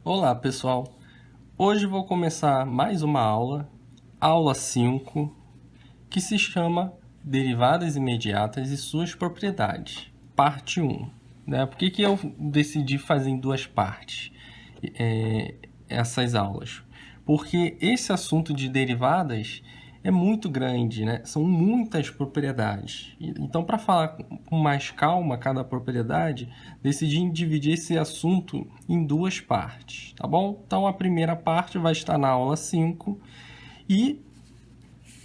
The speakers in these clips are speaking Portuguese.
Olá, pessoal! Hoje vou começar mais uma aula 5, que se chama Derivadas Imediatas e Suas Propriedades, parte 1. Por que eu decidi fazer em duas partes essas aulas? Porque esse assunto de derivadas é muito grande, né? São muitas propriedades. Então, para falar com mais calma cada propriedade, decidi dividir esse assunto em duas partes, tá bom? Então, a primeira parte vai estar na aula 5 e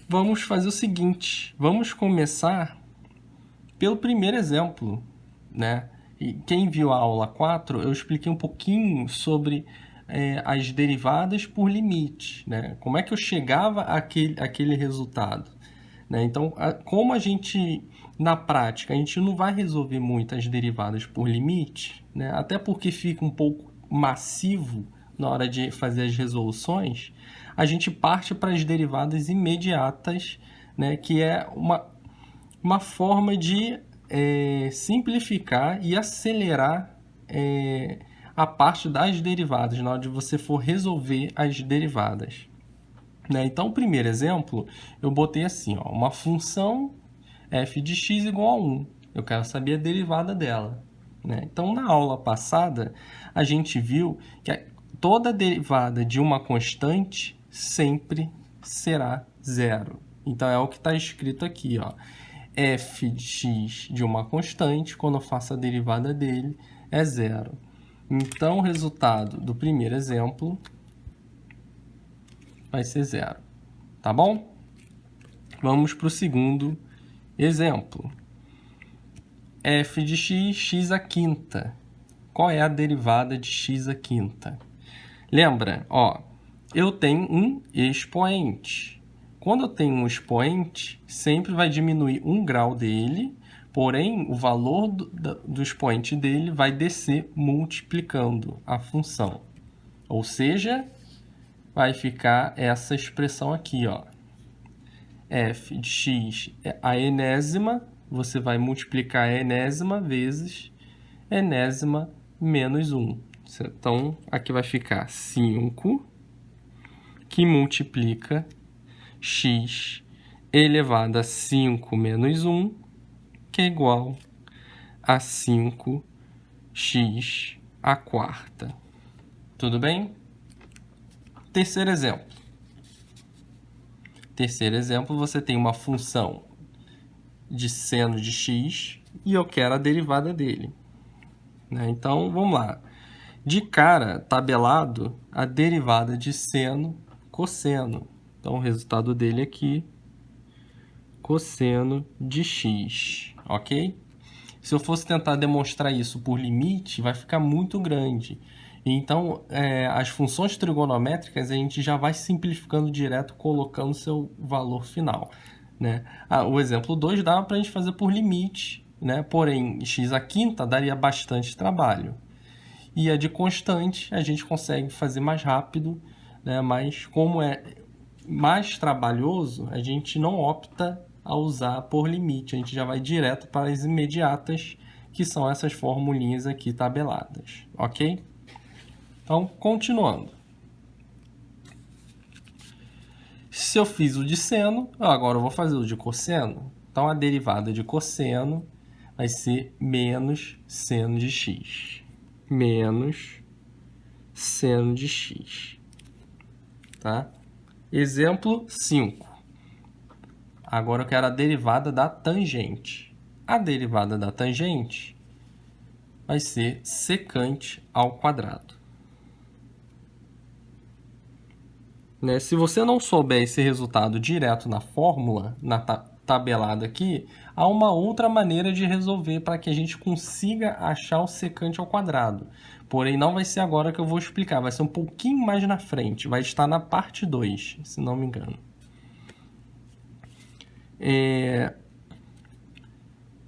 vamos fazer o seguinte, vamos começar pelo primeiro exemplo, né? E quem viu a aula 4, eu expliquei um pouquinho sobre as derivadas por limite, né? Como é que eu chegava àquele resultado, né? Então, como a gente, na prática, a gente não vai resolver muitas derivadas por limite, né? Até porque fica um pouco massivo na hora de fazer as resoluções, a gente parte para as derivadas imediatas, né? Que é uma forma de simplificar e acelerar a parte das derivadas, na hora de você for resolver as derivadas. Né? Então, o primeiro exemplo, eu botei assim, ó, uma função f de x igual a 1. Eu quero saber a derivada dela. Né? Então, na aula passada, a gente viu que toda derivada de uma constante sempre será zero. Então, é o que está escrito aqui, ó. F de x de uma constante, quando eu faço a derivada dele, é zero. Então, o resultado do primeiro exemplo vai ser zero. Tá bom? Vamos para o segundo exemplo. F de x, x à quinta. Qual é a derivada de x à quinta? Lembra, ó, eu tenho um expoente. Quando eu tenho um expoente, sempre vai diminuir 1 grau dele, porém, o valor do expoente dele vai descer multiplicando a função. Ou seja, vai ficar essa expressão aqui, ó. F de x é a enésima, você vai multiplicar a enésima vezes enésima menos 1. Então, aqui vai ficar 5, que multiplica x elevado a 5 menos 1, que é igual a 5x à quarta. Tudo bem? Terceiro exemplo. Terceiro exemplo, você tem uma função de seno de x e eu quero a derivada dele. Né? Então, vamos lá. De cara, tabelado, a derivada de seno, cosseno. Então, o resultado dele aqui, cosseno de x, ok? Se eu fosse tentar demonstrar isso por limite, vai ficar muito grande. Então, as funções trigonométricas, a gente já vai simplificando direto, colocando seu valor final. Né? O exemplo 2 dava para a gente fazer por limite, né? Porém, x à quinta daria bastante trabalho. E a de constante, a gente consegue fazer mais rápido, né? Mas como é mais trabalhoso, a gente não opta a usar por limite. A gente já vai direto para as imediatas, que são essas formulinhas aqui tabeladas, ok? Então, continuando. Se eu fiz o de seno, agora eu vou fazer o de cosseno. Então, a derivada de cosseno vai ser menos seno de x. Menos seno de x. Tá? Exemplo 5. Agora eu quero a derivada da tangente. A derivada da tangente vai ser secante ao quadrado. Né? Se você não souber esse resultado direto na fórmula, na tabelada aqui, há uma outra maneira de resolver para que a gente consiga achar o secante ao quadrado. Porém, não vai ser agora que eu vou explicar, vai ser um pouquinho mais na frente, vai estar na parte 2, se não me engano.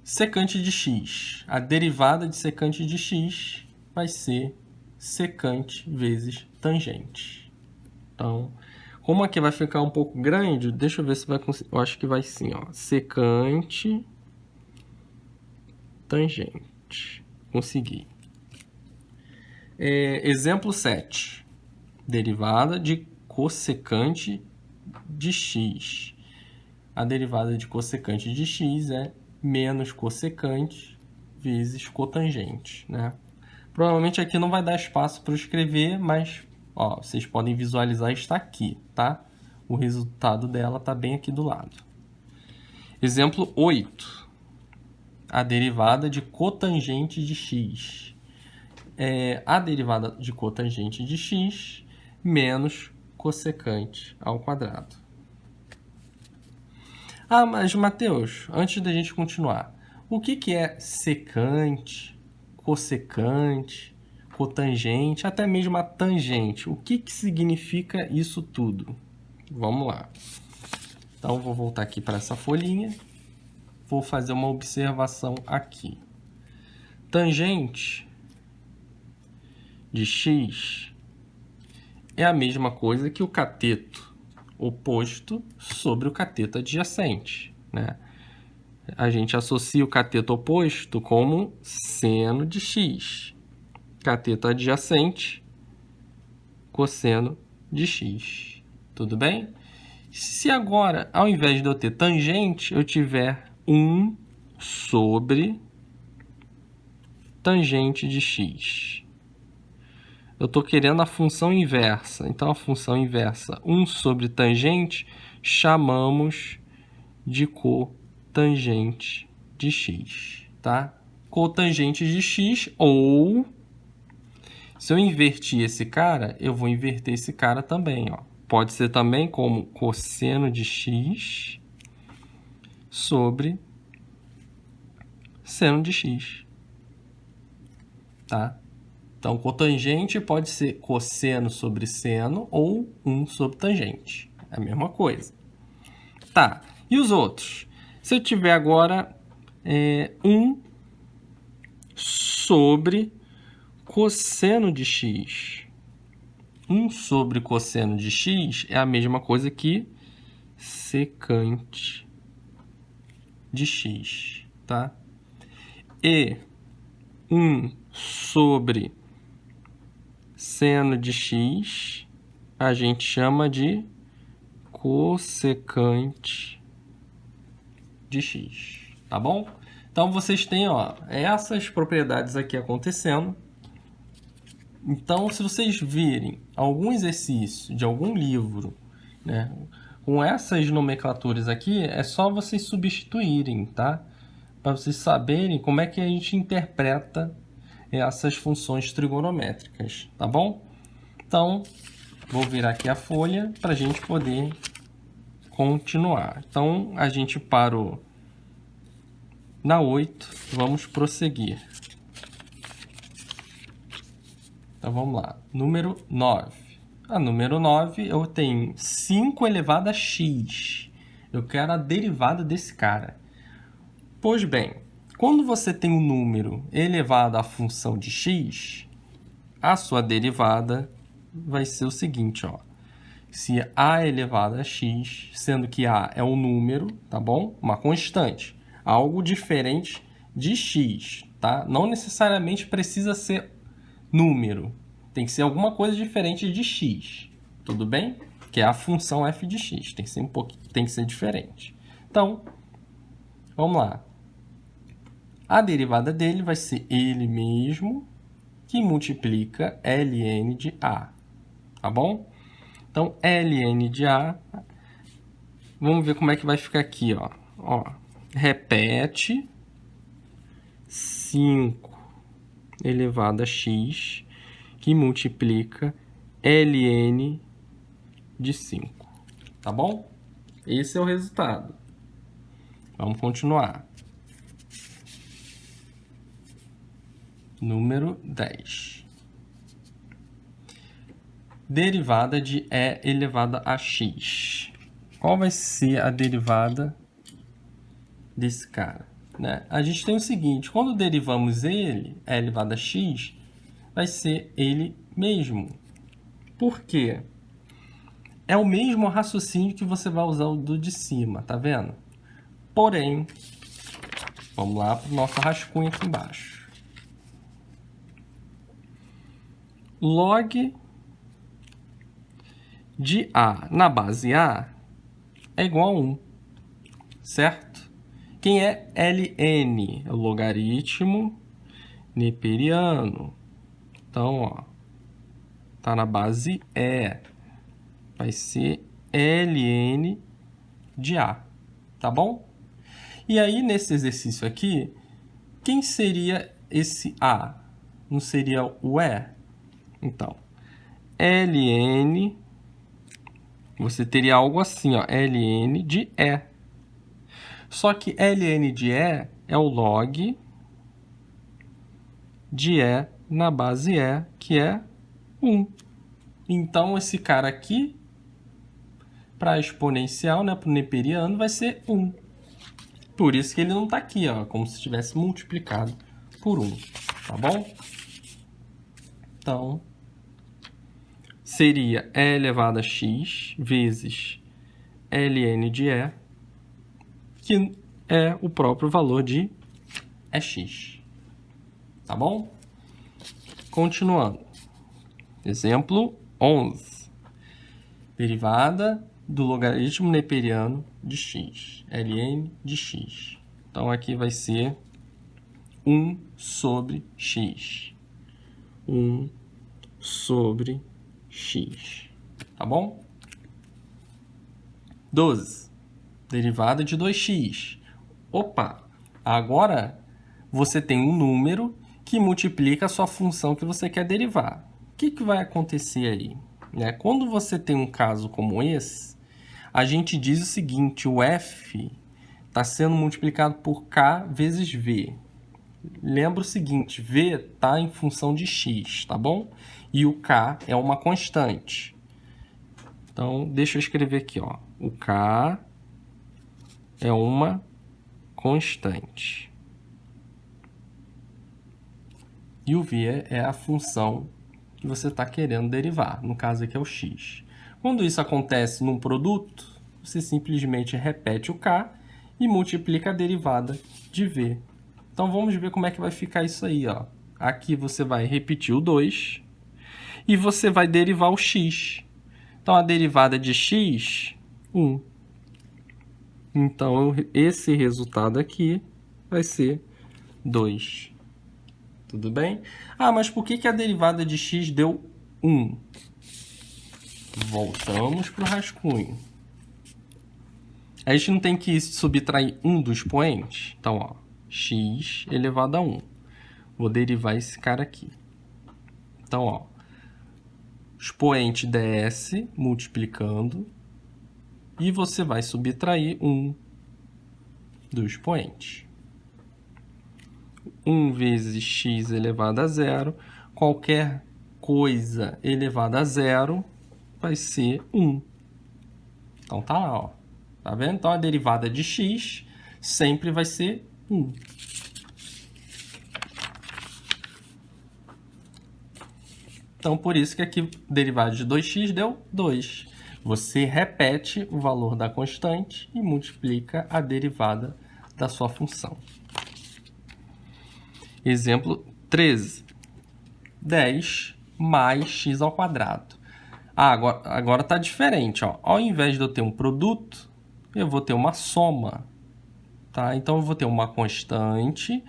Secante de x. A derivada de secante de x vai ser secante vezes tangente. Então, como aqui vai ficar um pouco grande, deixa eu ver se vai conseguir. Eu acho que vai sim, ó. Secante, tangente. Consegui. Exemplo 7. Derivada de cossecante de x. A derivada de cossecante de x é menos cossecante vezes cotangente, né? Provavelmente aqui não vai dar espaço para escrever, mas ó, vocês podem visualizar, está aqui, tá? O resultado dela está bem aqui do lado. Exemplo 8. A derivada de cotangente de x. A derivada de cotangente de x menos cossecante ao quadrado. Ah, mas Matheus, antes da gente continuar, o que é secante, cossecante, cotangente, até mesmo a tangente? O que significa isso tudo? Vamos lá. Então, vou voltar aqui para essa folhinha. Vou fazer uma observação aqui. Tangente de x é a mesma coisa que o cateto oposto sobre o cateto adjacente, né? A gente associa o cateto oposto como seno de x. Cateto adjacente, cosseno de x. Tudo bem? Se agora, ao invés de eu ter tangente, eu tiver 1 sobre tangente de x. Eu estou querendo a função inversa. Então, a função inversa 1 sobre tangente, chamamos de cotangente de x, tá? Cotangente de x, ou se eu invertir esse cara, eu vou inverter esse cara também, ó. Pode ser também como cosseno de x sobre seno de x, tá? Então, cotangente pode ser cosseno sobre seno ou 1 sobre tangente. É a mesma coisa. Tá, e os outros? Se eu tiver agora 1 sobre cosseno de x. 1 sobre cosseno de x é a mesma coisa que secante de x, tá? E 1 sobre seno de x, a gente chama de cossecante de x, tá bom? Então, vocês têm, ó, essas propriedades aqui acontecendo. Então, se vocês virem algum exercício de algum livro, né, com essas nomenclaturas aqui, é só vocês substituírem, tá? Para vocês saberem como é que a gente interpreta essas funções trigonométricas, tá bom? Então, vou virar aqui a folha para a gente poder continuar. Então, a gente parou na 8, vamos prosseguir. Então, vamos lá. Número 9. A número 9, eu tenho 5 elevado a x. Eu quero a derivada desse cara. Pois bem, quando você tem um número elevado à função de x, a sua derivada vai ser o seguinte, ó. Se a elevado a x, sendo que a é um número, tá bom? Uma constante. Algo diferente de x, tá? Não necessariamente precisa ser número. Tem que ser alguma coisa diferente de x. Tudo bem? Que é a função f de x. Tem que ser tem que ser diferente. Então, vamos lá. A derivada dele vai ser ele mesmo que multiplica ln de a. Tá bom? Então, ln de a, vamos ver como é que vai ficar aqui, ó. Repete 5 elevado a x que multiplica ln de 5. Tá bom? Esse é o resultado. Vamos continuar. Número 10. Derivada de e elevado a x. Qual vai ser a derivada desse cara? Né? A gente tem o seguinte, quando derivamos ele, e elevado a x, vai ser ele mesmo. Por quê? É o mesmo raciocínio que você vai usar o do de cima, tá vendo? Porém, vamos lá para o nosso rascunho aqui embaixo. log de A na base A é igual a 1, certo? Quem é ln? É o logaritmo neperiano. Então, ó, tá na base E. Vai ser ln de A, tá bom? E aí, nesse exercício aqui, quem seria esse A? Não seria o E? Então, ln, você teria algo assim, ó, ln de E. Só que ln de E é o log de E na base E, que é 1. Então, esse cara aqui, para exponencial, né, para o neperiano, vai ser 1. Por isso que ele não está aqui, ó, como se tivesse multiplicado por 1, tá bom? Então, seria E elevado a x vezes ln de E, que é o próprio valor de x. Tá bom? Continuando. Exemplo 11. Derivada do logaritmo neperiano de x. ln de x. Então, aqui vai ser 1 sobre x. 1 sobre x. Tá bom? 12. Derivada de 2x. Opa! Agora você tem um número que multiplica a sua função que você quer derivar. O que vai acontecer aí? Quando você tem um caso como esse, a gente diz o seguinte: o f está sendo multiplicado por k vezes v. Lembra o seguinte, v está em função de x, tá bom? E o k é uma constante. Então, deixa eu escrever aqui, ó. O k é uma constante. E o v é a função que você está querendo derivar. No caso aqui é o x. Quando isso acontece num produto, você simplesmente repete o k e multiplica a derivada de v. Então, vamos ver como é que vai ficar isso aí, ó. Aqui você vai repetir o 2 e você vai derivar o x. Então, a derivada de x, 1. Então, esse resultado aqui vai ser 2. Tudo bem? Ah, mas por que a derivada de x deu 1? Voltamos para o rascunho. A gente não tem que subtrair 1 do expoente? Então, ó, x elevado a 1. Vou derivar esse cara aqui. Então, ó, expoente ds multiplicando e você vai subtrair 1 do expoente. 1 vezes x elevado a 0, qualquer coisa elevada a 0 vai ser 1. Então, tá lá, ó. Tá vendo? Então, a derivada de x sempre vai ser 1. Então, por isso que aqui, derivada de 2x deu 2. Você repete o valor da constante e multiplica a derivada da sua função. Exemplo 13. 10 mais x ao quadrado. Ah, agora está diferente. Ó. Ao invés de eu ter um produto, eu vou ter uma soma. Tá? Então, eu vou ter uma constante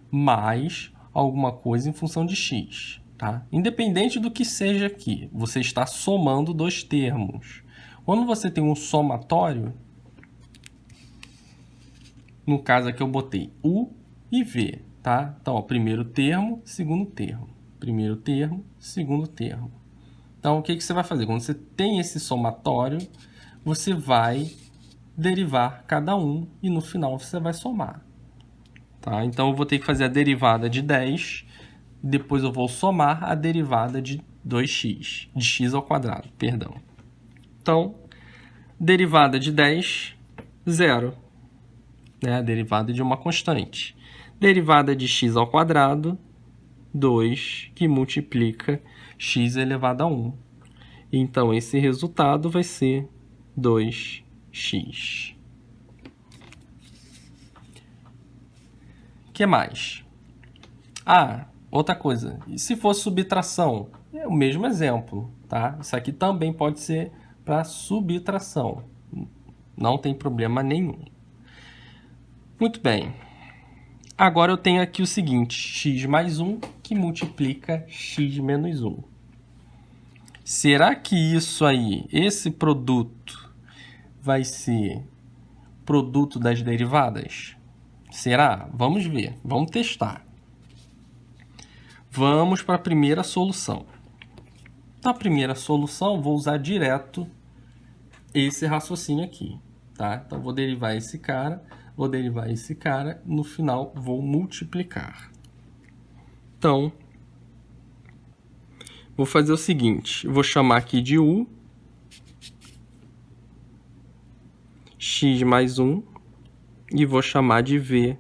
mais alguma coisa em função de x. Tá? Independente do que seja aqui, você está somando dois termos. Quando você tem um somatório, no caso aqui eu botei u e v. Tá? Então, ó, primeiro termo, segundo termo. Primeiro termo, segundo termo. Então, o que você vai fazer? Quando você tem esse somatório, você vai derivar cada um e no final você vai somar. Tá? Então, eu vou ter que fazer a derivada de 10, depois eu vou somar a derivada de 2x, de x ao quadrado, perdão. Então, derivada de 10, 0. A derivada de uma constante. Derivada de x ao quadrado, 2, que multiplica x elevado a 1. Então, esse resultado vai ser 2x. O que mais? Ah, outra coisa. E se fosse subtração? o mesmo exemplo, tá? Isso aqui também pode ser para subtração. Não tem problema nenhum. Muito bem. Agora eu tenho aqui o seguinte, x mais 1 que multiplica x menos 1. Será que isso aí, esse produto, vai ser produto das derivadas? Será? Vamos ver, vamos testar. Vamos para a primeira solução. Na primeira solução, vou usar direto esse raciocínio aqui, tá? Então, vou derivar esse cara, no final vou multiplicar. Então, vou fazer o seguinte, vou chamar aqui de u, x mais 1, e vou chamar de v,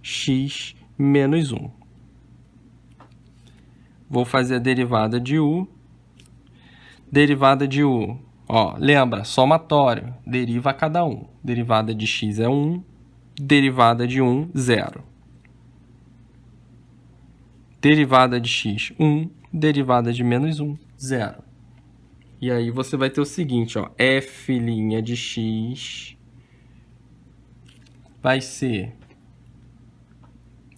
x menos 1. Vou fazer a derivada de u. Derivada de u, ó, lembra, somatório, deriva a cada um. Derivada de x é 1, derivada de 1, 0. Derivada de x, 1, derivada de menos 1, 0. E aí você vai ter o seguinte, ó, f' de x vai ser,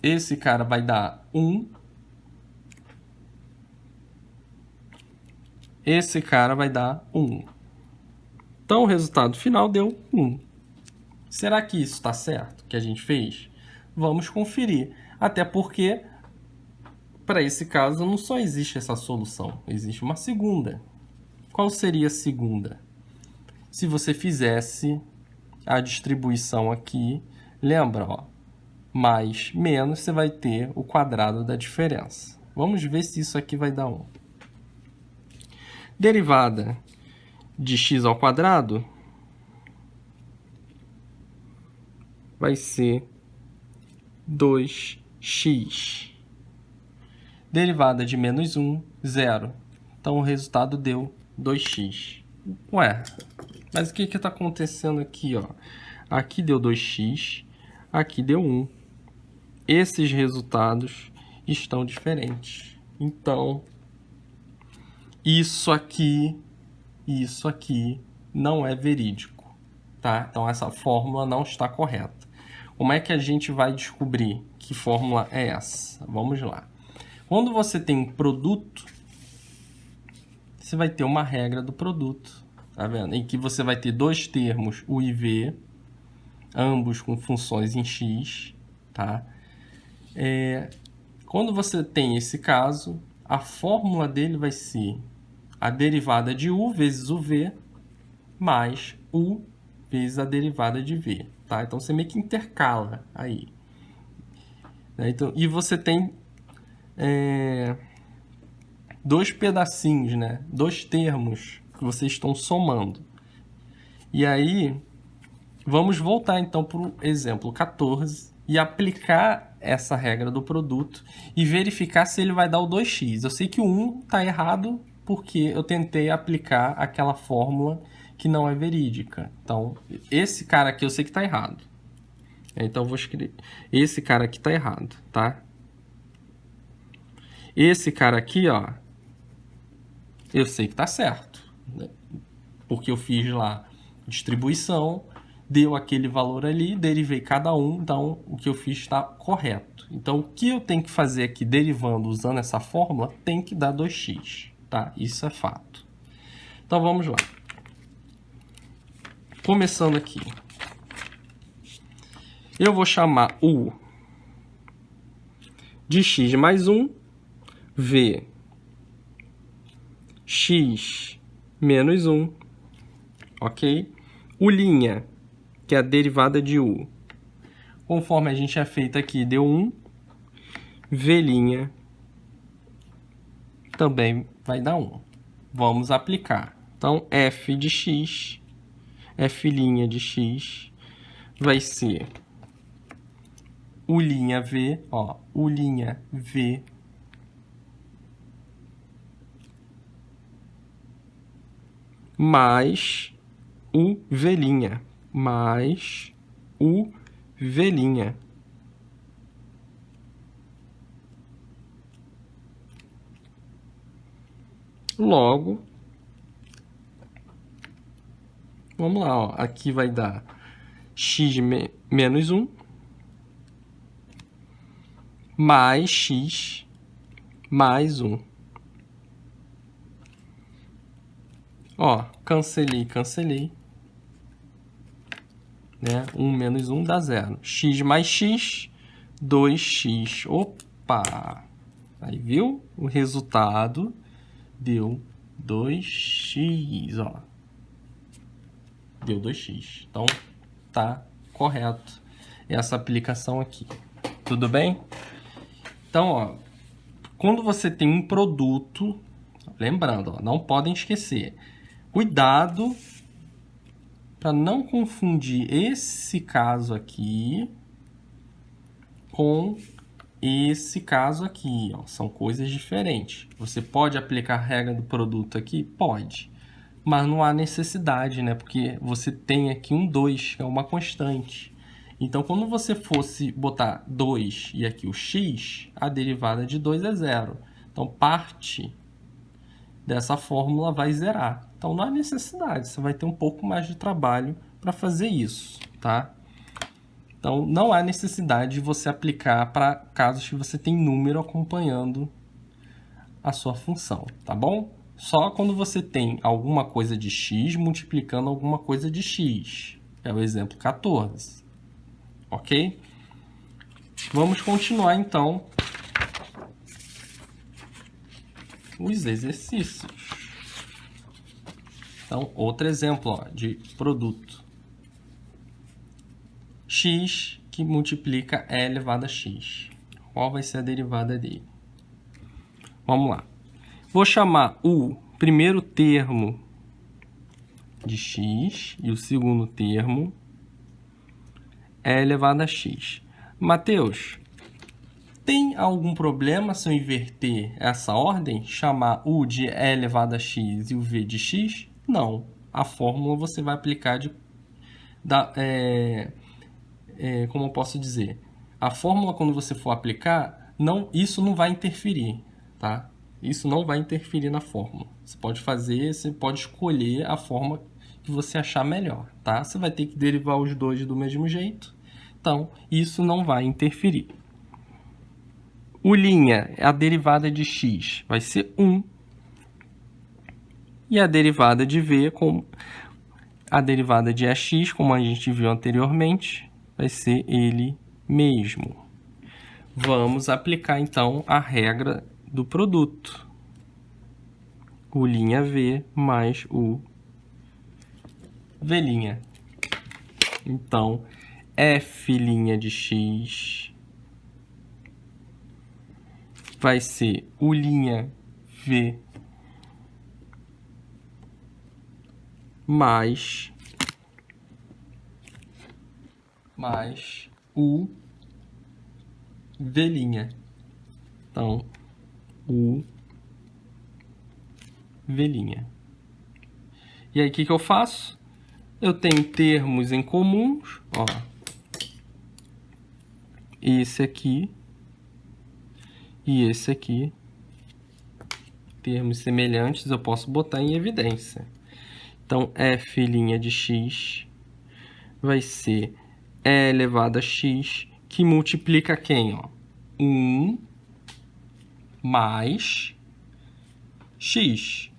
esse cara vai dar 1, esse cara vai dar 1. Então, o resultado final deu 1. Será que isso está certo, que a gente fez? Vamos conferir. Até porque, para esse caso, não só existe essa solução, existe uma segunda. Qual seria a segunda? Se você fizesse a distribuição aqui, lembra, ó, mais menos, você vai ter o quadrado da diferença. Vamos ver se isso aqui vai dar 1. Derivada de x ao quadrado vai ser 2x. Derivada de menos 1, 0. Então, o resultado deu 2x. Ué, mas o que está acontecendo aqui, ó? Aqui deu 2x, aqui deu 1. Esses resultados estão diferentes. Então, isso aqui não é verídico, tá? Então, essa fórmula não está correta. Como é que a gente vai descobrir que fórmula é essa? Vamos lá. Quando você tem um produto, você vai ter uma regra do produto, tá vendo? Em que você vai ter dois termos, u e v, ambos com funções em x, tá? Quando você tem esse caso, a fórmula dele vai ser a derivada de u vezes o v mais u vezes a derivada de v, tá? Então, você meio que intercala aí. Então, e você tem dois pedacinhos, né? Dois termos que vocês estão somando. E aí, vamos voltar então para o exemplo 14 e aplicar essa regra do produto e verificar se ele vai dar o 2x. Eu sei que o 1 está errado porque eu tentei aplicar aquela fórmula que não é verídica. Então, esse cara aqui eu sei que está errado. Então, eu vou escrever. Esse cara aqui está errado, tá? Esse cara aqui, ó, eu sei que está certo, né? Porque eu fiz lá distribuição, deu aquele valor ali, derivei cada um, então o que eu fiz está correto. Então, o que eu tenho que fazer aqui, derivando, usando essa fórmula, tem que dar 2x, tá? Isso é fato. Então, vamos lá. Começando aqui. Eu vou chamar u de x mais 1, v x menos 1, ok? U', que é a derivada de u, conforme a gente tinha feito aqui, deu 1. V' também vai dar 1. Vamos aplicar. Então, f de x, f' de x, vai ser U', ó, U', mais U', mais U'. Logo, vamos lá, ó, aqui vai dar x menos 1 mais x mais 1. Ó, cancelei, cancelei. Né? 1 menos 1 dá 0. X mais x, 2x. Opa! Aí, viu? O resultado deu 2x, ó. Deu 2x. Então, tá correto essa aplicação aqui. Tudo bem? Então, ó, quando você tem um produto, lembrando, ó, não podem esquecer, cuidado para não confundir esse caso aqui com esse caso aqui, ó. São coisas diferentes. Você pode aplicar a regra do produto aqui? Pode. Mas não há necessidade, né? Porque você tem aqui um 2, que é uma constante. Então, quando você fosse botar 2 e aqui o x, a derivada de 2 é 0. Então, parte dessa fórmula vai zerar. Então, não há necessidade. Você vai ter um pouco mais de trabalho para fazer isso, tá? Então, não há necessidade de você aplicar para casos que você tem número acompanhando a sua função, tá bom? Só quando você tem alguma coisa de x multiplicando alguma coisa de x. É o exemplo 14. Ok? Vamos continuar, então, os exercícios. Então, outro exemplo, ó, de produto. X que multiplica e elevado a x. Qual vai ser a derivada dele? Vamos lá. Vou chamar o primeiro termo de x e o segundo termo e elevado a x. Mateus, tem algum problema se eu inverter essa ordem? Chamar o de e elevado a x e o v de x? Não. A fórmula você vai aplicar como eu posso dizer? A fórmula, quando você for aplicar, isso não vai interferir, tá? Isso não vai interferir na fórmula. Você pode escolher a forma que você achar melhor, tá? Você vai ter que derivar os dois do mesmo jeito. Então, isso não vai interferir. O linha, a derivada de x vai ser 1. E a derivada de v, a derivada de ax, como a gente viu anteriormente, vai ser ele mesmo. Vamos aplicar, então, a regra do produto. O linha v mais o v'. Então, f' de x vai ser o linha v mais o v'. Então, o v'. E aí, o que eu faço? Eu tenho termos em comuns, ó. Esse aqui e esse aqui. Termos semelhantes eu posso botar em evidência. Então, f' de x vai ser e elevado a x, que multiplica quem? Ó? 1 mais x.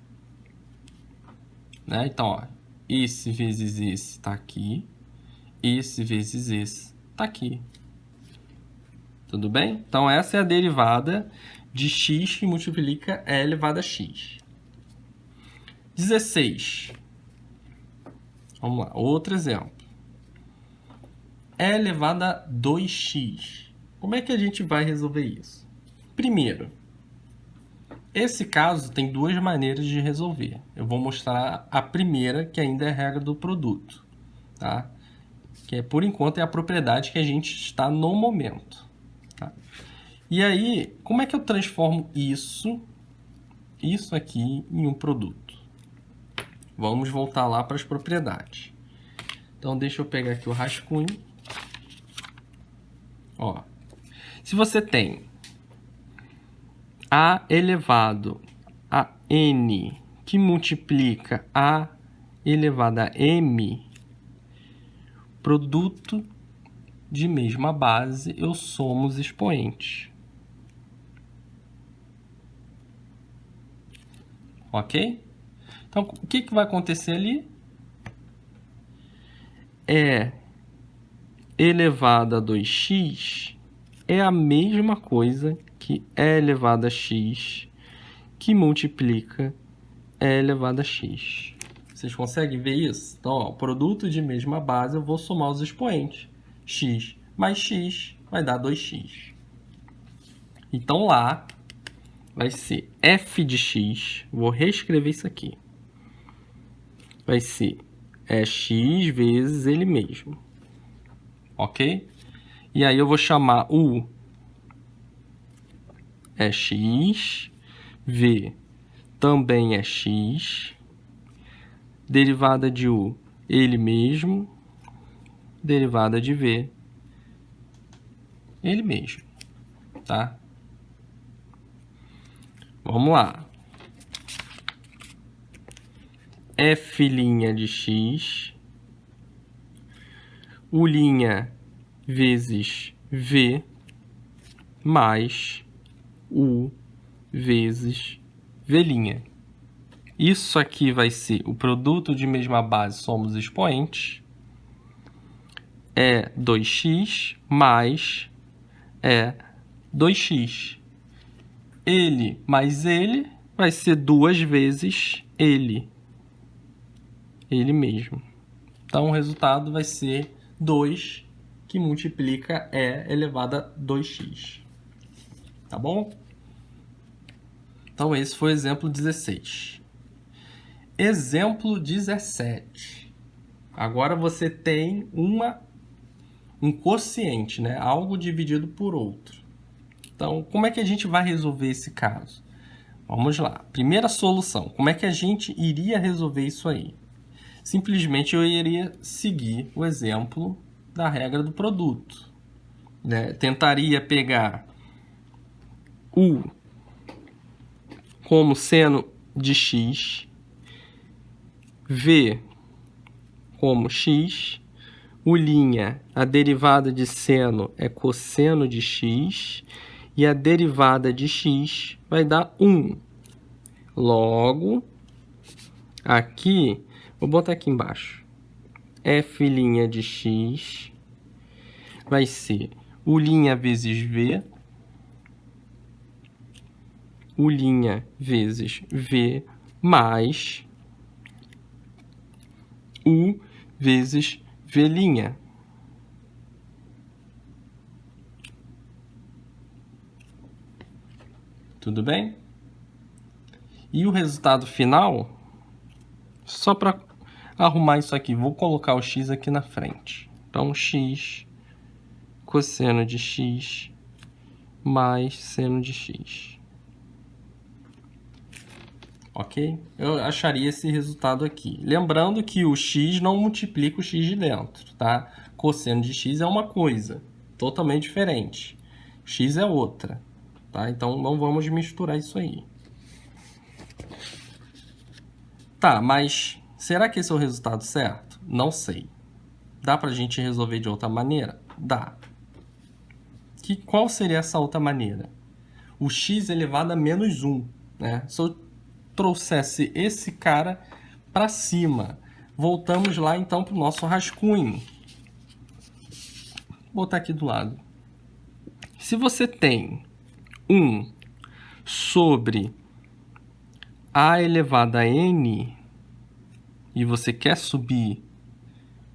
Né? Então, ó, esse vezes esse está aqui, esse vezes esse está aqui. Tudo bem? Então, essa é a derivada de x que multiplica e elevado a x. 16. Vamos lá, outro exemplo. E elevado a 2x. Como é que a gente vai resolver isso? Primeiro, esse caso tem duas maneiras de resolver. Eu vou mostrar a primeira, que ainda é a regra do produto, tá? Que por enquanto é a propriedade que a gente está no momento. Tá? E aí, como é que eu transformo isso aqui em um produto? Vamos voltar lá para as propriedades. Então, deixa eu pegar aqui o rascunho. Ó, se você tem a elevado a n que multiplica a elevado a m, produto de mesma base, eu somo os expoentes. Ok? Então, o que vai acontecer ali? E elevado a 2x é a mesma coisa que E elevado a x, que multiplica E elevado a x. Vocês conseguem ver isso? Então, ó, produto de mesma base, eu vou somar os expoentes. X mais x vai dar 2x. Então, lá vai ser f de x. Vou reescrever isso aqui. Vai ser x vezes ele mesmo. Ok? E aí eu vou chamar u é x, v também é x, derivada de u, ele mesmo, derivada de v, ele mesmo, tá? Vamos lá. F' de x, u' vezes v, mais u vezes v'. Isso aqui vai ser o produto de mesma base, somos expoentes, é 2x mais é 2x. Ele mais ele vai ser 2 vezes ele mesmo. Então, o resultado vai ser 2, que multiplica E elevado a 2x. Tá bom? Então, esse foi o exemplo 16. Exemplo 17. Agora você tem um quociente, né? Algo dividido por outro. Então, como é que a gente vai resolver esse caso? Vamos lá. Primeira solução. Como é que a gente iria resolver isso aí? Simplesmente eu iria seguir o exemplo da regra do produto, né? Tentaria pegar u como seno de x, v como x, u', a derivada de seno é cosseno de x, e a derivada de x vai dar 1. Logo, aqui, vou botar aqui embaixo, f' de x vai ser u' vezes v, u' vezes v, mais u vezes v'. Tudo bem? E o resultado final, só para arrumar isso aqui, vou colocar o x aqui na frente. Então, x cosseno de x mais seno de x. Ok? Eu acharia esse resultado aqui. Lembrando que o x não multiplica o x de dentro, tá? Cosseno de x é uma coisa totalmente diferente. X é outra, tá? Então, não vamos misturar isso aí. Tá, mas será que esse é o resultado certo? Não sei. Dá pra gente resolver de outra maneira? Dá. Qual seria essa outra maneira? O x elevado a menos 1, né? Se eu trouxesse esse cara para cima, voltamos lá então para o nosso rascunho. Vou botar aqui do lado. Se você tem 1 sobre a elevado a n e você quer subir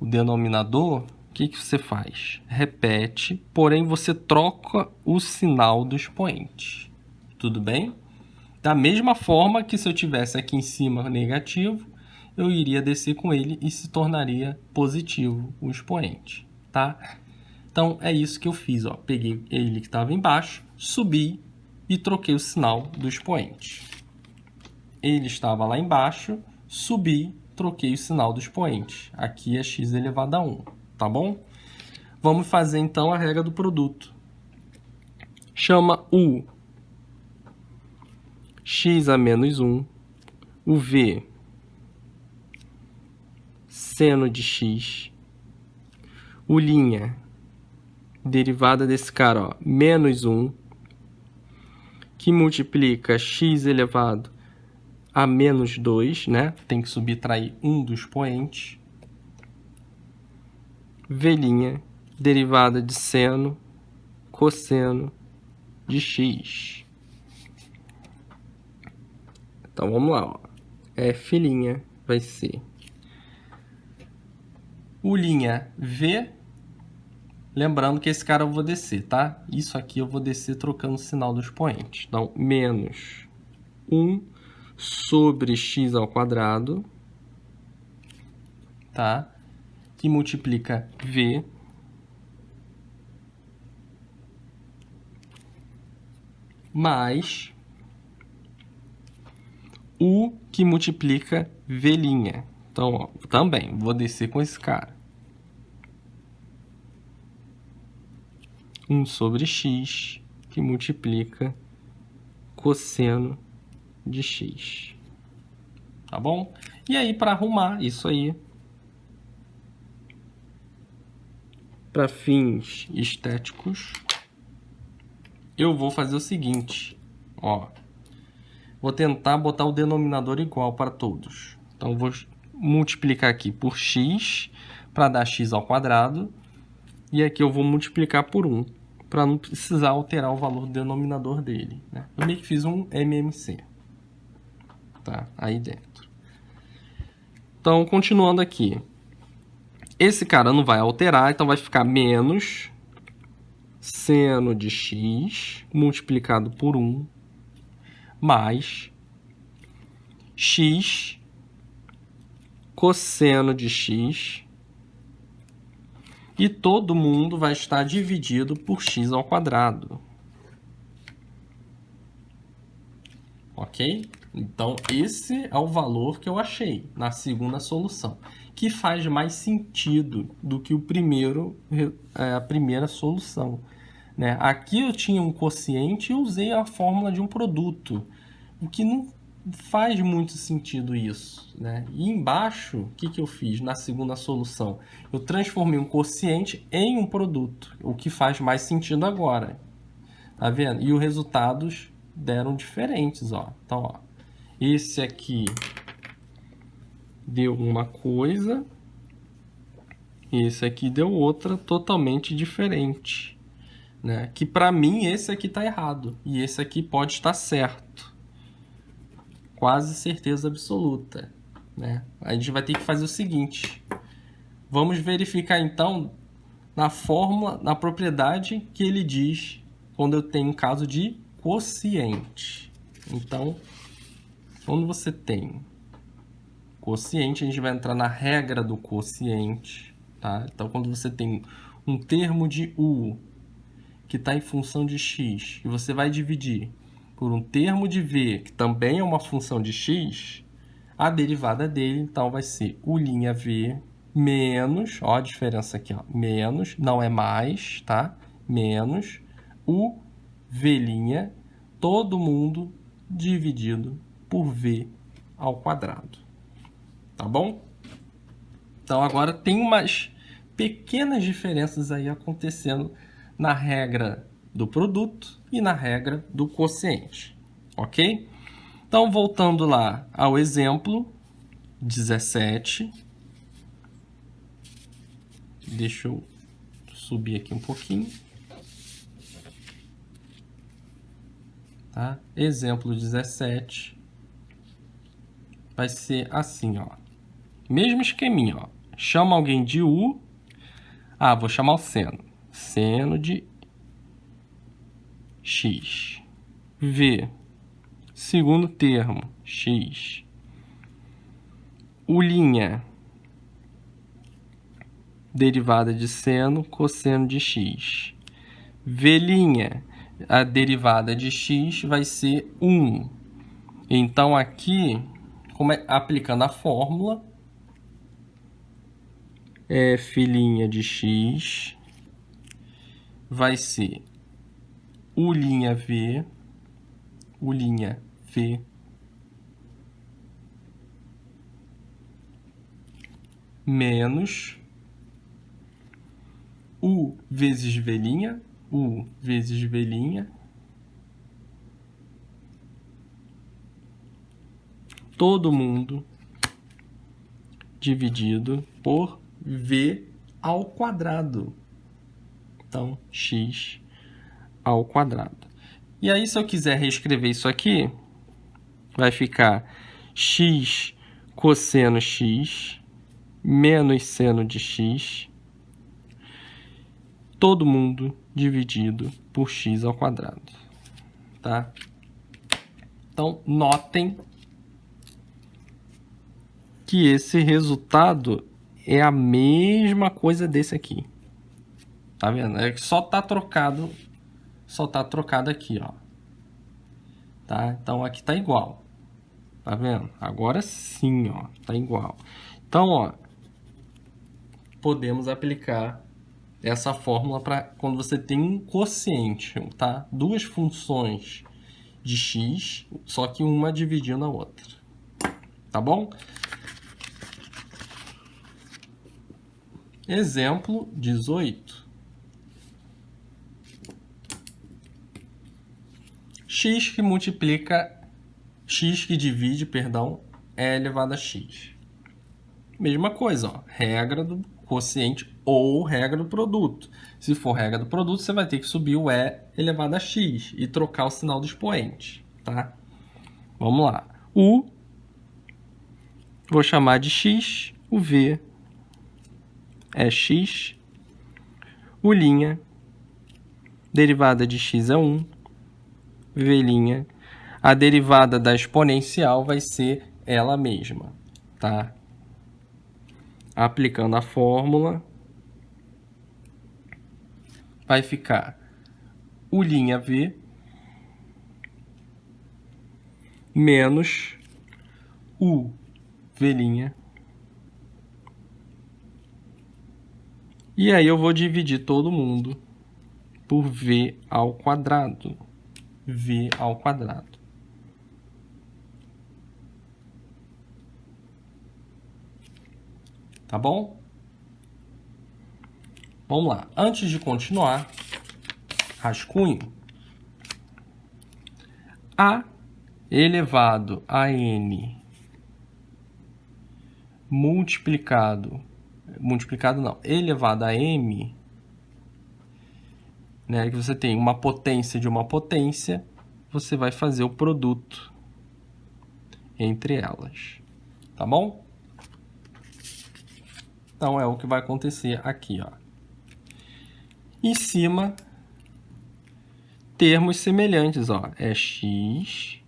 o denominador, o que você faz? Repete, porém você troca o sinal do expoente. Tudo bem? Da mesma forma que se eu tivesse aqui em cima negativo, eu iria descer com ele e se tornaria positivo o expoente, tá? Então, é isso que eu fiz, ó. Peguei ele que estava embaixo, subi e troquei o sinal do expoente. Ele estava lá embaixo, subi, troquei o sinal do expoente. Aqui é x elevado a 1, tá bom? Vamos fazer, então, a regra do produto. Chama u x a menos 1, o v, seno de x, o linha, derivada desse cara, ó, menos 1, que multiplica x elevado a menos 2, né? Tem que subtrair um dos poentes. V', derivada de seno, cosseno de x. Então, vamos lá, ó. F' vai ser o linha V. Lembrando que esse cara eu vou descer, tá? Isso aqui eu vou descer trocando o sinal dos poentes. Então, menos 1 sobre x ao quadrado, tá? Que multiplica V mais U que multiplica V'. Então, ó, também vou descer com esse cara. 1 sobre x que multiplica cosseno de x. Tá bom? E aí, para arrumar isso aí, para fins estéticos, eu vou fazer o seguinte, ó. Vou tentar botar o denominador igual para todos. Então, vou multiplicar aqui por x para dar x ao quadrado. E aqui eu vou multiplicar por 1, para não precisar alterar o valor do denominador dele, né? Eu meio que fiz um MMC, tá? Aí dentro. Então, continuando aqui. Esse cara não vai alterar, então vai ficar menos seno de x multiplicado por 1 mais x cosseno de x, e todo mundo vai estar dividido por x ao quadrado. Ok? Então, esse é o valor que eu achei na segunda solução, que faz mais sentido do que a primeira solução, né? Aqui eu tinha um quociente e usei a fórmula de um produto, o que não faz muito sentido isso, né? E embaixo, o que eu fiz na segunda solução? Eu transformei um quociente em um produto, o que faz mais sentido agora. Tá vendo? E os resultados deram diferentes, ó. Então, ó, esse aqui deu uma coisa, esse aqui deu outra totalmente diferente, né? Que para mim esse aqui tá errado e esse aqui pode estar certo. Quase certeza absoluta, né? A gente vai ter que fazer o seguinte. Vamos verificar então na fórmula, na propriedade que ele diz quando eu tenho um caso de quociente. Então, quando você tem quociente, a gente vai entrar na regra do quociente, tá? Então, quando você tem um termo de U que está em função de x, e você vai dividir por um termo de v, que também é uma função de x, a derivada dele, então, vai ser U'(v) menos, ó a diferença aqui, ó, menos, não é mais, tá? Menos V', todo mundo dividido por v ao quadrado. Tá bom? Então, agora tem umas pequenas diferenças aí acontecendo na regra do produto e na regra do quociente, ok? Então, voltando lá ao exemplo 17. Deixa eu subir aqui um pouquinho. Tá? Exemplo 17 vai ser assim, ó. Mesmo esqueminha, ó. Chama alguém de U. Ah, vou chamar o seno. Seno de x. V. Segundo termo, x. U', derivada de seno, cosseno de x. V', a derivada de x vai ser 1. Então, aqui, aplicando a fórmula, f' de x vai ser U'(v), menos U vezes V', U vezes V', todo mundo dividido por V ao quadrado. Então, x ao quadrado. E aí, se eu quiser reescrever isso aqui, vai ficar x cosseno x menos seno de x, todo mundo dividido por x ao quadrado. Tá? Então, notem que esse resultado é a mesma coisa desse aqui. Tá vendo? É que só tá trocado aqui, ó. Tá? Então, aqui tá igual. Tá vendo? Agora sim, ó, tá igual. Então, ó, podemos aplicar essa fórmula para quando você tem um quociente, tá? Duas funções de x, só que uma dividindo a outra. Tá bom? Exemplo 18. X que divide, E elevado a x. Mesma coisa, ó, regra do quociente ou regra do produto. Se for regra do produto, você vai ter que subir o E elevado a x e trocar o sinal do expoente, tá? Vamos lá. U, vou chamar de x, o V é x, o', derivada de x é 1, V', a derivada da exponencial vai ser ela mesma, tá? Aplicando a fórmula, vai ficar U' V menos U V'. E aí eu vou dividir todo mundo por V ao quadrado. V ao quadrado. Tá bom? Vamos lá. Antes de continuar, rascunho. A elevado a n elevado a m, né, que você tem uma potência de uma potência, você vai fazer o produto entre elas, tá bom? Então, é o que vai acontecer aqui, ó. Em cima, termos semelhantes, ó, é x,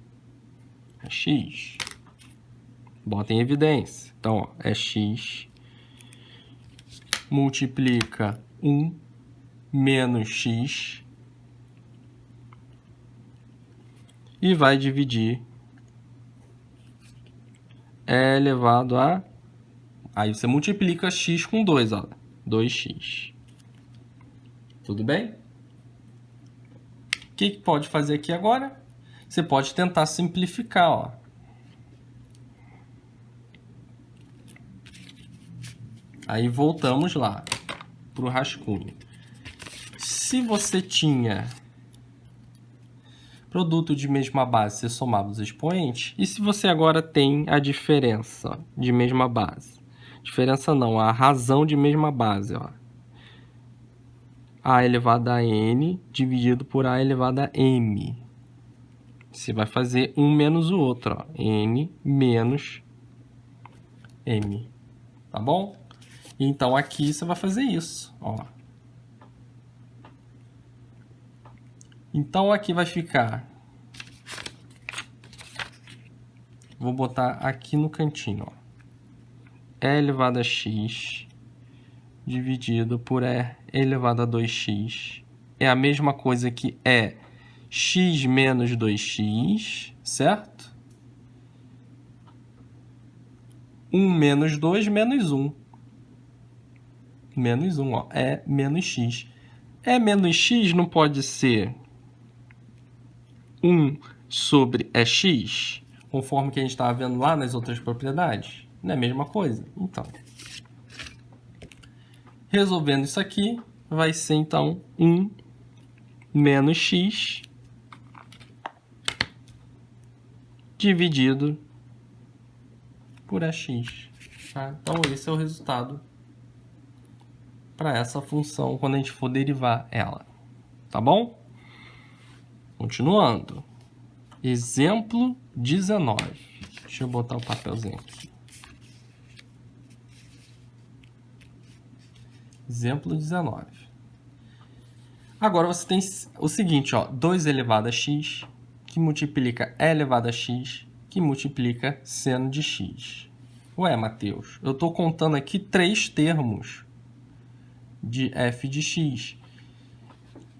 bota em evidência. Então, ó, é x, multiplica 1 menos x e vai dividir E elevado a... Aí você multiplica x com 2, ó, 2x. Tudo bem? O que pode fazer aqui agora? Você pode tentar simplificar, ó. Aí voltamos lá para o rascunho. Se você tinha produto de mesma base, você somava os expoentes. E se você agora tem a diferença de mesma base? Diferença não, a razão de mesma base, ó. A elevado a n dividido por A elevado a m. Você vai fazer um menos o outro, ó. N menos m. Tá bom? Então, aqui você vai fazer isso, ó. Então, aqui vai ficar... Vou botar aqui no cantinho, ó. E elevado a x dividido por E elevado a 2x. É a mesma coisa que é x menos 2x, certo? 1 menos 2 menos 1. Menos 1, ó. É menos x. É menos x não pode ser 1 sobre x, conforme que a gente estava vendo lá nas outras propriedades? Não é a mesma coisa? Então, Resolvendo isso aqui, vai ser então 1 menos x dividido por ax. Tá? Então, esse é o resultado para essa função quando a gente for derivar ela. Tá bom? Continuando. Exemplo 19. Deixa eu botar o papelzinho aqui. Exemplo 19. Agora você tem o seguinte, ó, 2 elevado a x, que multiplica e elevado a x, que multiplica seno de x. Ué, Matheus, eu estou contando aqui 3 termos de f de x.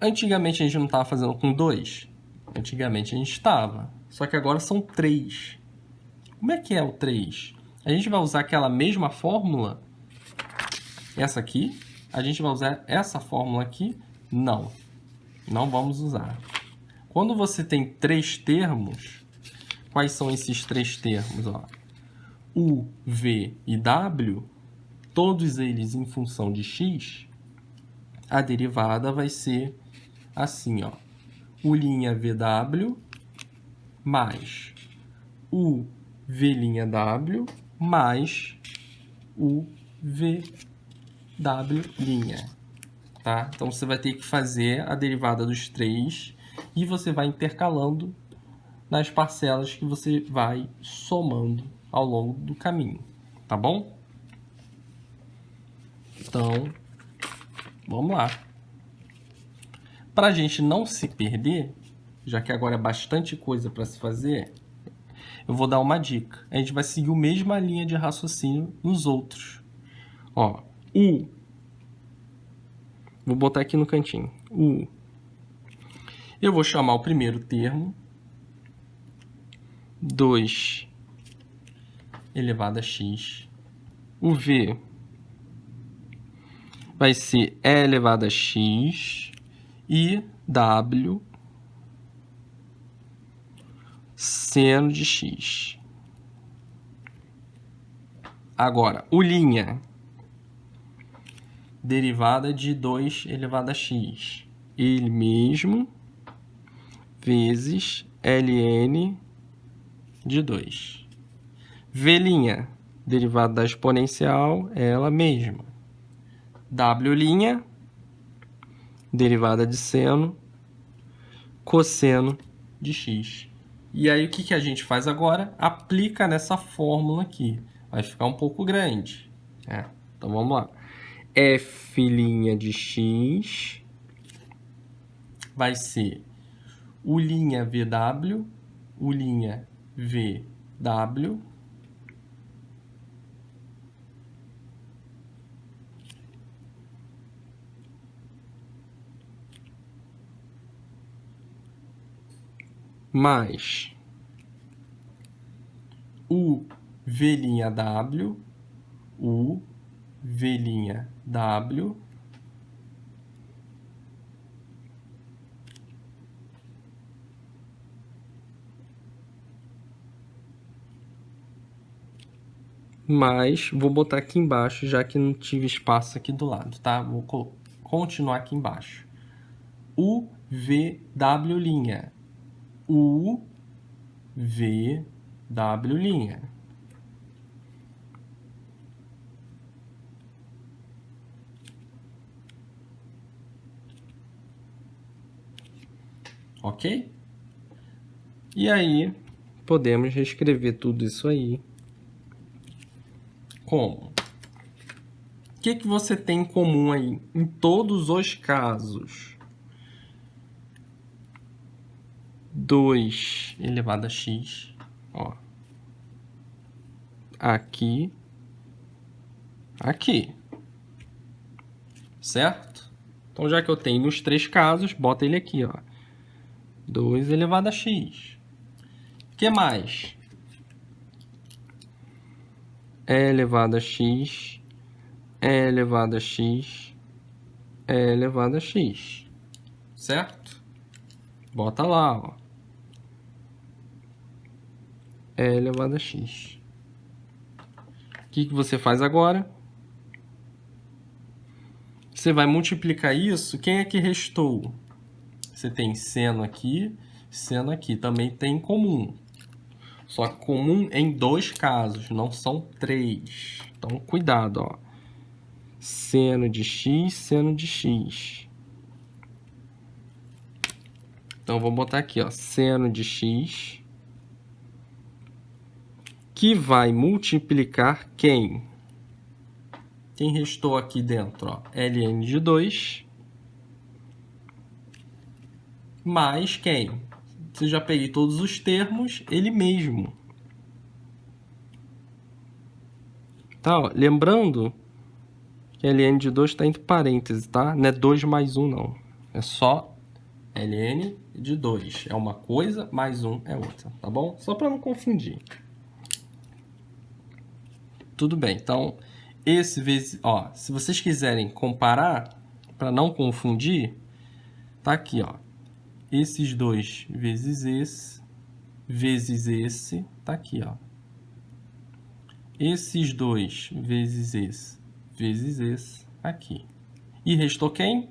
Antigamente a gente não estava fazendo com 2? Antigamente a gente estava, só que agora são 3. Como é que é o 3? A gente vai usar aquela mesma fórmula, essa aqui? A gente vai usar essa fórmula aqui? Não, não vamos usar. Quando você tem 3 termos, quais são esses 3 termos? Ó? U, V e W, todos eles em função de x, a derivada vai ser assim, ó. U'(VW) mais UV'(W) mais UVW'. Tá? Então, você vai ter que fazer a derivada dos 3 e você vai intercalando nas parcelas que você vai somando ao longo do caminho. Tá bom? Então, vamos lá. Para a gente não se perder, já que agora é bastante coisa para se fazer, eu vou dar uma dica. A gente vai seguir a mesma linha de raciocínio nos outros. Ó, vou botar aqui no cantinho. Eu vou chamar o primeiro termo 2 elevado a x. O V vai ser e elevado a x e W seno de x. Agora, o linha derivada de 2 elevado a x. Ele mesmo vezes ln de 2. V', derivada da exponencial, é ela mesma. W', derivada de seno, cosseno de x. E aí, o que a gente faz agora? Aplica nessa fórmula aqui. Vai ficar um pouco grande. Então, vamos lá. F' de x vai ser U'(VW), U'(VW), mais UV'(W), UV'(W), mas vou botar aqui embaixo, já que não tive espaço aqui do lado, tá? Vou continuar aqui embaixo. UV', UV'. Ok? E aí, podemos reescrever tudo isso aí. Como? O que você tem em comum aí em todos os casos? 2 elevado a x, ó. Aqui, aqui. Certo? Então, já que eu tenho nos 3 casos, bota ele aqui, ó. 2 elevado a x. O que mais? E elevado a x, E elevado a x, E elevado a x. Certo? Bota lá, ó. E elevado a x. O que você faz agora? você vai multiplicar isso, quem é que restou? Você tem seno aqui, também tem comum. Só que comum em 2 casos, não são 3. Então, cuidado, ó. Seno de x, seno de x. Então, vou botar aqui, ó, seno de x, que vai multiplicar quem? Quem restou aqui dentro, ó, ln de 2, mais quem? Se eu já peguei todos os termos, ele mesmo. Tá, ó, lembrando que ln de 2 está entre parênteses, tá? Não é 2 mais 1, não. É só ln de 2. É uma coisa, mais 1 é outra, tá bom? Só para não confundir. Tudo bem, então, esse vezes... Ó, se vocês quiserem comparar, para não confundir, tá aqui, ó. Esses 2 vezes esse, tá aqui, ó. Esses 2 vezes esse, aqui. E restou quem?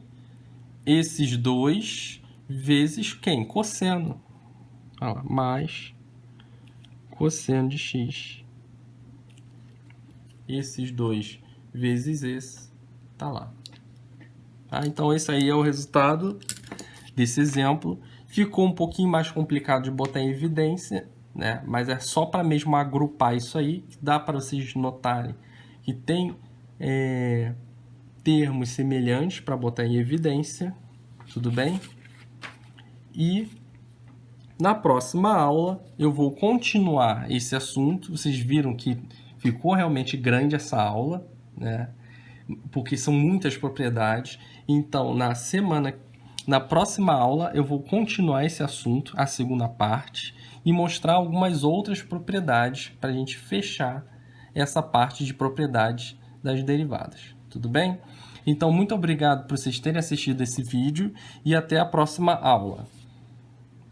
Esses 2 vezes quem? Cosseno. Olha lá, mais cosseno de x. Esses 2 vezes esse, tá lá. Tá? Então, esse aí é o resultado desse exemplo. Ficou um pouquinho mais complicado de botar em evidência, né? Mas é só para mesmo agrupar isso aí, que dá para vocês notarem que tem termos semelhantes para botar em evidência, tudo bem? E na próxima aula eu vou continuar esse assunto. Vocês viram que ficou realmente grande essa aula, né? Porque são muitas propriedades. Então, na próxima aula, eu vou continuar esse assunto, a segunda parte, e mostrar algumas outras propriedades para a gente fechar essa parte de propriedades das derivadas. Tudo bem? Então, muito obrigado por vocês terem assistido esse vídeo e até a próxima aula.